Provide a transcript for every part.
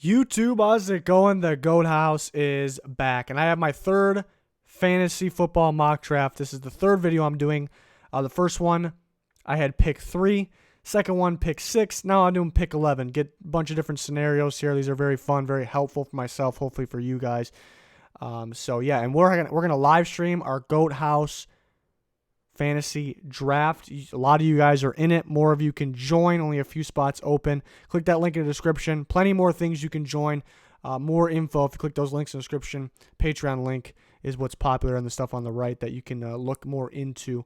YouTube, how's it going? The Goat House is back, and I have my third fantasy football mock draft. This is the third video I'm doing. The first one, I had pick 3. Second one, pick 6. Now I'm doing pick 11. Get a bunch of different scenarios here. These are very fun, very helpful for myself, hopefully for you guys. So yeah, and we're gonna live stream our Goat House fantasy draft. A lot of you guys are in it. More of you can join. Only a few spots open. Click that link in the description. Plenty more things you can join. More info if you click those links in the description. Patreon link is what's popular, and the stuff on the right that you can look more into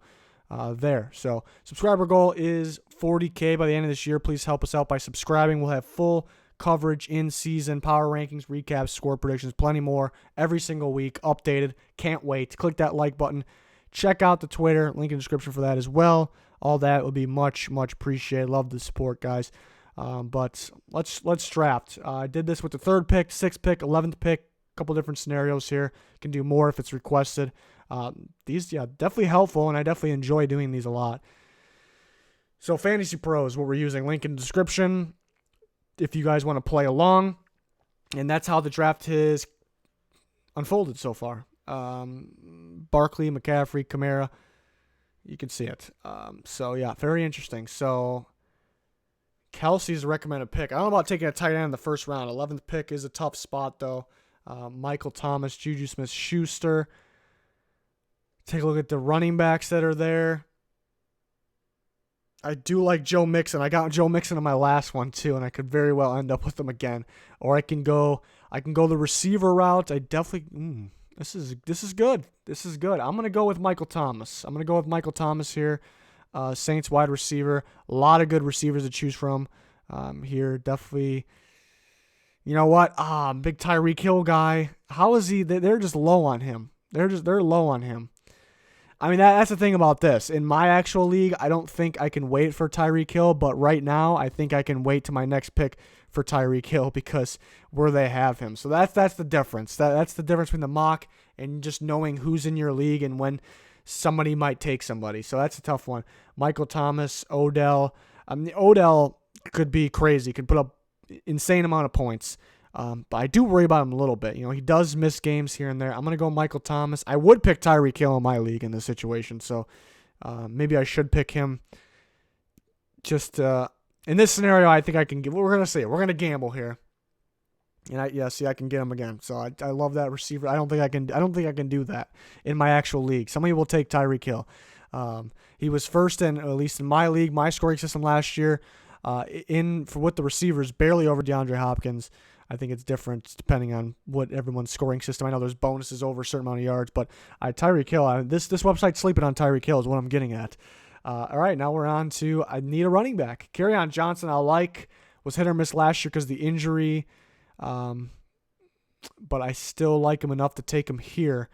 there. So subscriber goal is 40K by the end of this year. Please help us out by subscribing. We'll have full coverage in season, power rankings, recaps, score predictions, plenty more every single week, updated. Can't wait. Click that like button. Check out the Twitter, link in the description for that as well. All that would be much, much appreciated. Love the support, guys. But let's draft. I did this with the 3rd pick, 6th pick, 11th pick. A couple different scenarios here. Can do more if it's requested. These, definitely helpful, and I definitely enjoy doing these a lot. So Fantasy Pros, what we're using, link in the description if you guys want to play along. And that's how the draft has unfolded so far. Barkley, McCaffrey, Kamara, you can see it. So yeah, very interesting. So Kelsey's a recommended pick. I don't know about taking a tight end in the first round. 11th pick is a tough spot though. Michael Thomas, Juju Smith-Schuster. Take a look at the running backs that are there. I do like Joe Mixon. I got Joe Mixon in my last one too, and I could very well end up with him again. Or I can go the receiver route. I definitely. This is good. This is good. I'm going to go with Michael Thomas. I'm going to go with Michael Thomas here. Saints wide receiver. A lot of good receivers to choose from here. Definitely. You know what? Big Tyreek Hill guy. How is he? They're just low on him. They're low on him. I mean, that's the thing about this. In my actual league, I don't think I can wait for Tyreek Hill, but right now, I think I can wait to my next pick for Tyreek Hill because where they have him. So that's the difference. That's the difference between the mock and just knowing who's in your league and when somebody might take somebody. So that's a tough one. Michael Thomas, Odell. Odell could be crazy. Could put up insane amount of points. But I do worry about him a little bit. You know, he does miss games here and there. I'm going to go Michael Thomas. I would pick Tyreek Hill in my league in this situation. So maybe I should pick him. Just in this scenario, I think I can get. We're going to see. We're going to gamble here. And I can get him again. So I love that receiver. I don't think I can do that in my actual league. Somebody will take Tyreek Hill. He was first in, at least in my league, my scoring system last year, with the receivers, barely over DeAndre Hopkins. I think it's different depending on what everyone's scoring system. I know there's bonuses over a certain amount of yards, but Tyreek Hill, this website's sleeping on Tyreek Hill is what I'm getting at. All right, now we're on to I need a running back. Kerryon Johnson, was hit or miss last year because of the injury, but I still like him enough to take him here.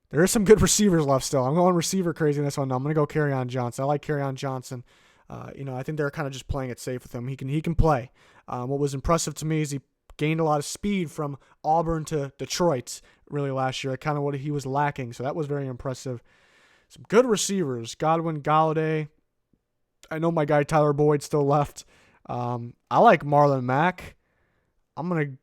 There is some good receivers left still. I'm going receiver crazy in this one. No, I'm going to go Kerryon Johnson. I like Kerryon Johnson. I think they're kind of just playing it safe with him. He can play. What was impressive to me is he gained a lot of speed from Auburn to Detroit really last year, kind of what he was lacking. So that was very impressive. Some good receivers. Godwin, Galladay. I know my guy Tyler Boyd still left. I like Marlon Mack. I'm going to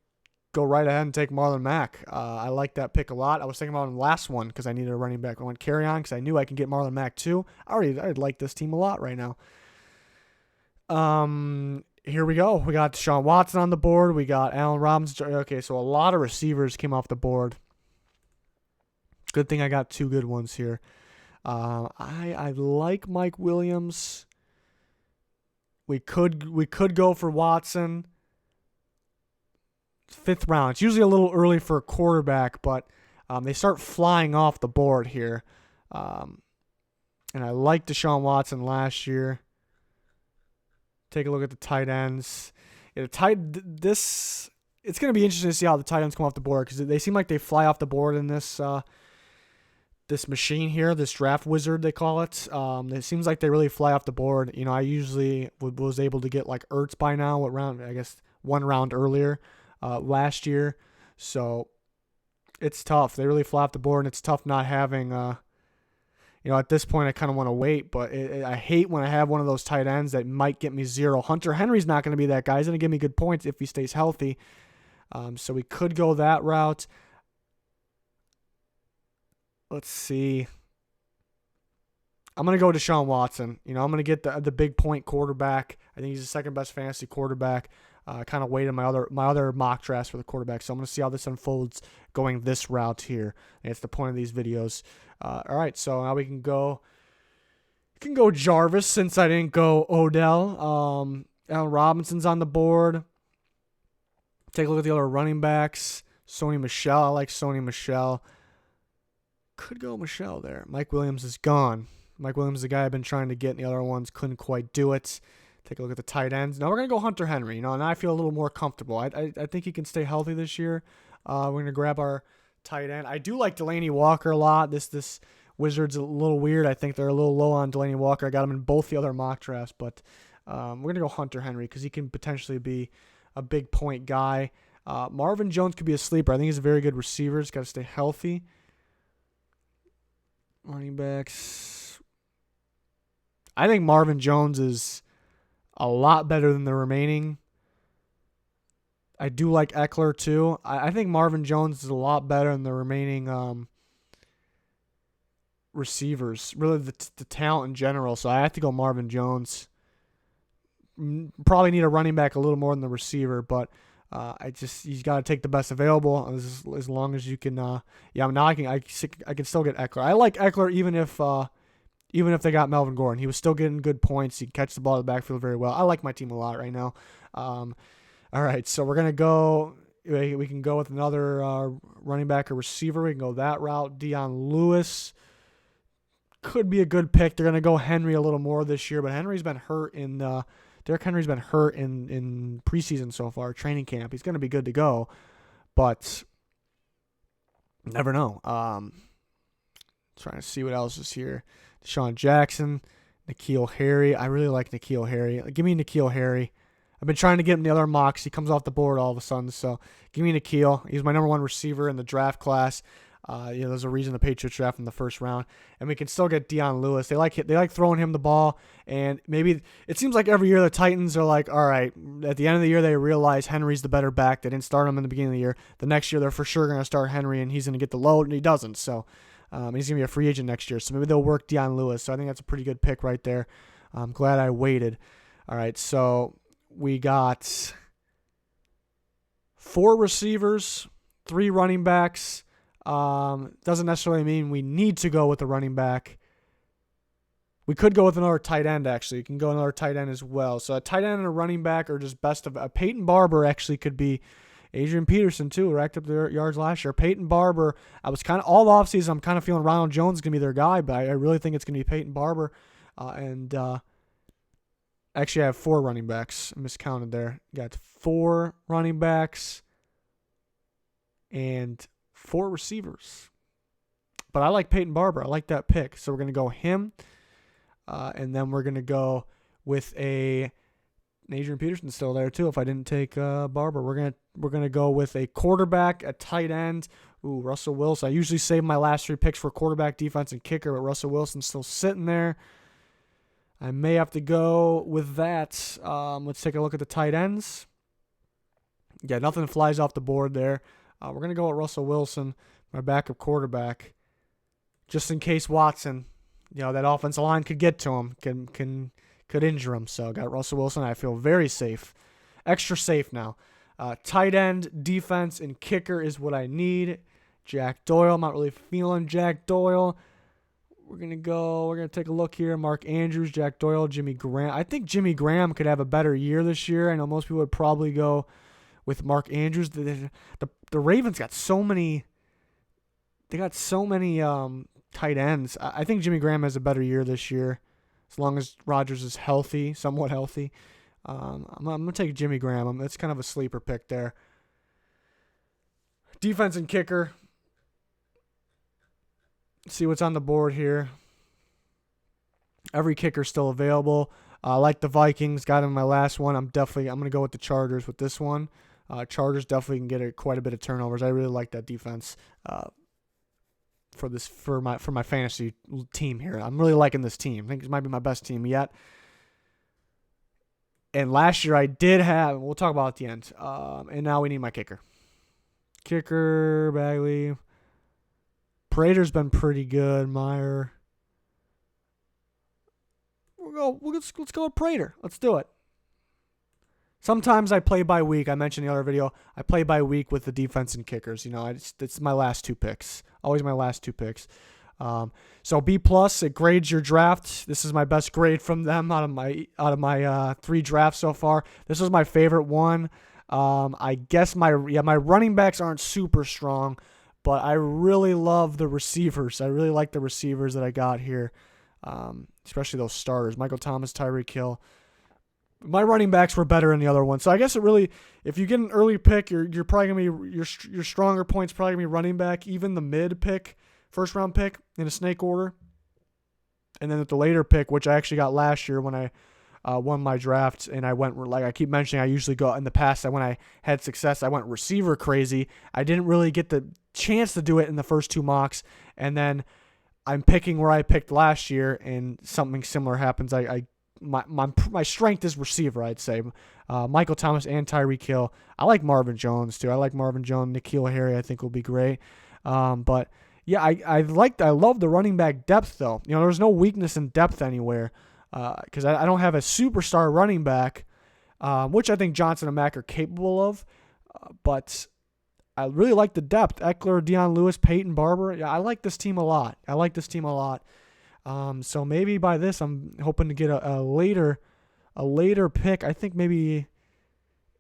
go right ahead and take Marlon Mack. I like that pick a lot. I was thinking about him last one because I needed a running back. I went Kerryon because I knew I could get Marlon Mack too. I like this team a lot right now. Here we go. We got Deshaun Watson on the board. We got Allen Robinson. Okay, so a lot of receivers came off the board. Good thing I got 2 good ones here. I like Mike Williams. We could go for Watson. 5th round. It's usually a little early for a quarterback, but they start flying off the board here. And I liked Deshaun Watson last year. Take a look at the tight ends. It's going to be interesting to see how the tight ends come off the board because they seem like they fly off the board in this machine here, this draft wizard they call it. It seems like they really fly off the board. You know, I usually was able to get like Ertz by now. What round? I guess 1 round earlier last year. So it's tough. They really fly off the board, and it's tough not having At this point, I kind of want to wait, but I hate when I have one of those tight ends that might get me 0. Hunter Henry's not going to be that guy. He's going to give me good points if he stays healthy. So we could go that route. Let's see. I'm going to go Deshaun Watson. I'm going to get the big point quarterback. I think he's the second best fantasy quarterback. Kind of waited my other mock drafts for the quarterback. So I'm going to see how this unfolds going this route here. And it's the point of these videos. All right, so now we can go. Can go Jarvis since I didn't go Odell. Allen Robinson's on the board. Take a look at the other running backs. Sony Michel. I like Sony Michel. Could go Michel there. Mike Williams is gone. Mike Williams is the guy I've been trying to get, and the other ones couldn't quite do it. Take a look at the tight ends. Now we're going to go Hunter Henry. And I feel a little more comfortable. I think he can stay healthy this year. We're going to grab our tight end. I do like Delaney Walker a lot. This Wizards a little weird. I think they're a little low on Delaney Walker. I got him in both the other mock drafts, but we're going to go Hunter Henry because he can potentially be a big point guy. Marvin Jones could be a sleeper. I think he's a very good receiver. He's got to stay healthy. Running backs. I think Marvin Jones is a lot better than the remaining. I do like Eckler too. I think Marvin Jones is a lot better than the remaining receivers. Really, the talent in general. So I have to go Marvin Jones. Probably need a running back a little more than the receiver, but he's got to take the best available as long as you can. Now I can still get Eckler. I like Eckler even if they got Melvin Gordon. He was still getting good points. He can catch the ball in the backfield very well. I like my team a lot right now. All right, so we're going to go. We can go with another running back or receiver. We can go that route. Dion Lewis could be a good pick. They're going to go Henry a little more this year, but Henry's been hurt Derrick Henry's been hurt in preseason so far, training camp. He's going to be good to go, but never know. Trying to see what else is here. Deshaun Jackson, N'Keal Harry. I really like N'Keal Harry. Give me N'Keal Harry. I've been trying to get him the other mocks. He comes off the board all of a sudden, so give me N'Keal. He's my number one receiver in the draft class. There's a reason the Patriots draft in the first round, and we can still get Dion Lewis. They like throwing him the ball, and maybe it seems like every year the Titans are like, all right, at the end of the year they realize Henry's the better back. They didn't start him in the beginning of the year. The next year they're for sure going to start Henry, and he's going to get the load, and he doesn't. So he's going to be a free agent next year. So maybe they'll work Dion Lewis. So I think that's a pretty good pick right there. I'm glad I waited. All right, so we got 4 receivers, 3 running backs. Doesn't necessarily mean we need to go with a running back. We could go with another tight end, actually. You can go another tight end as well. So a tight end and a running back are just best of... Peyton Barber actually could be... Adrian Peterson, too, racked up their yards last year. Peyton Barber, I was kind of... All offseason, I'm kind of feeling Ronald Jones is going to be their guy, but I really think it's going to be Peyton Barber. Actually, I have 4 running backs. I miscounted there. Got 4 running backs and 4 receivers. But I like Peyton Barber. I like that pick. So we're going to go him. And then we're going to go with Adrian Peterson's still there too. If I didn't take Barber, we're gonna go with a quarterback, a tight end. Ooh, Russell Wilson. I usually save my last 3 picks for quarterback, defense, and kicker, but Russell Wilson's still sitting there. I may have to go with that. Let's take a look at the tight ends. Yeah, nothing flies off the board there. We're going to go with Russell Wilson, my backup quarterback, just in case Watson, that offensive line could get to him, could injure him. So I got Russell Wilson. I feel very safe, extra safe now. Tight end, defense, and kicker is what I need. Jack Doyle. I'm not really feeling Jack Doyle. We're going to take a look here. Mark Andrews, Jack Doyle, Jimmy Graham. I think Jimmy Graham could have a better year this year. I know most people would probably go with Mark Andrews. The Ravens got so many. They got so many tight ends. I think Jimmy Graham has a better year this year, as long as Rodgers is healthy, somewhat healthy. I'm gonna take Jimmy Graham. That's kind of a sleeper pick there. Defense and kicker. See what's on the board here. Every kicker's still available. I like the Vikings. Got him in my last one. I'm going to go with the Chargers with this one. Chargers definitely can get quite a bit of turnovers. I really like that defense. for my fantasy team here. I'm really liking this team. I think this might be my best team yet. And last year I did have, we'll talk about it at the end. And now we need my kicker. Kicker, Bagley. Prater's been pretty good. Meyer. Let's go with Prater. Let's do it. Sometimes I play by week. I mentioned in the other video, I play by week with the defense and kickers. It's my last 2 picks. Always my last 2 picks. So B+, it grades your draft. This is my best grade from them out of my 3 drafts so far. This was my favorite one. I guess my running backs aren't super strong, but I really love the receivers. I really like the receivers that I got here, especially those starters, Michael Thomas, Tyreek Hill. My running backs were better in the other one. So I guess it really, if you get an early pick, you're probably going to be, your stronger point's probably going to be running back, even the mid pick, first round pick in a snake order. And then with the later pick, which I actually got last year when I won my draft, and I went, like I keep mentioning, I usually go in the past, when I had success, I went receiver crazy. I didn't really get the chance to do it in the first 2 mocks. And then I'm picking where I picked last year, and something similar happens. My strength is receiver, I'd say. Michael Thomas and Tyreek Hill. I like Marvin Jones too. I like Marvin Jones. N'Keal Harry I think will be great. But yeah, I love the running back depth though. There's no weakness in depth anywhere because I don't have a superstar running back, which I think Johnson and Mack are capable of. But I really like the depth. Eckler, Deion Lewis, Peyton Barber. Yeah, I like this team a lot. So maybe by this, I'm hoping to get a later pick. I think maybe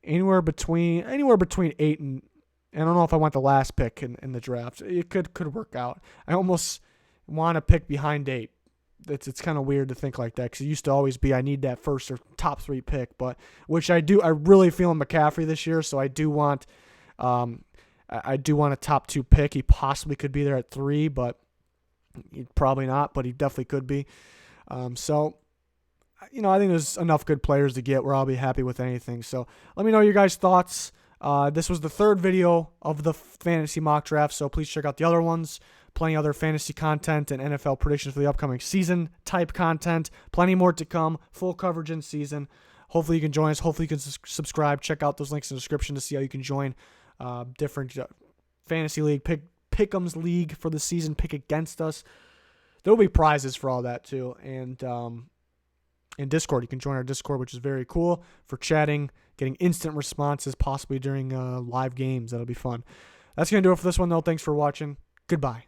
anywhere between 8 and I don't know if I want the last pick in the draft. It could work out. I almost want to pick behind 8. It's kind of weird to think like that because it used to always be I need that first or top 3 pick, but which I do. I really feel in McCaffrey this year, so I do want a top 2 pick. He possibly could be there at 3, but. Probably not, but he definitely could be. So, I think there's enough good players to get where I'll be happy with anything. So, let me know your guys' thoughts. This was the 3rd video of the fantasy mock draft, so please check out the other ones. Plenty other fantasy content and NFL predictions for the upcoming season type content. Plenty more to come. Full coverage in season. Hopefully you can join us. Hopefully you can subscribe. Check out those links in the description to see how you can join different fantasy league Pick'ems league for the season. Pick against us. There will be prizes for all that too. And in Discord, you can join our Discord, which is very cool for chatting, getting instant responses, possibly during live games. That'll be fun. That's going to do it for this one, though. Thanks for watching. Goodbye.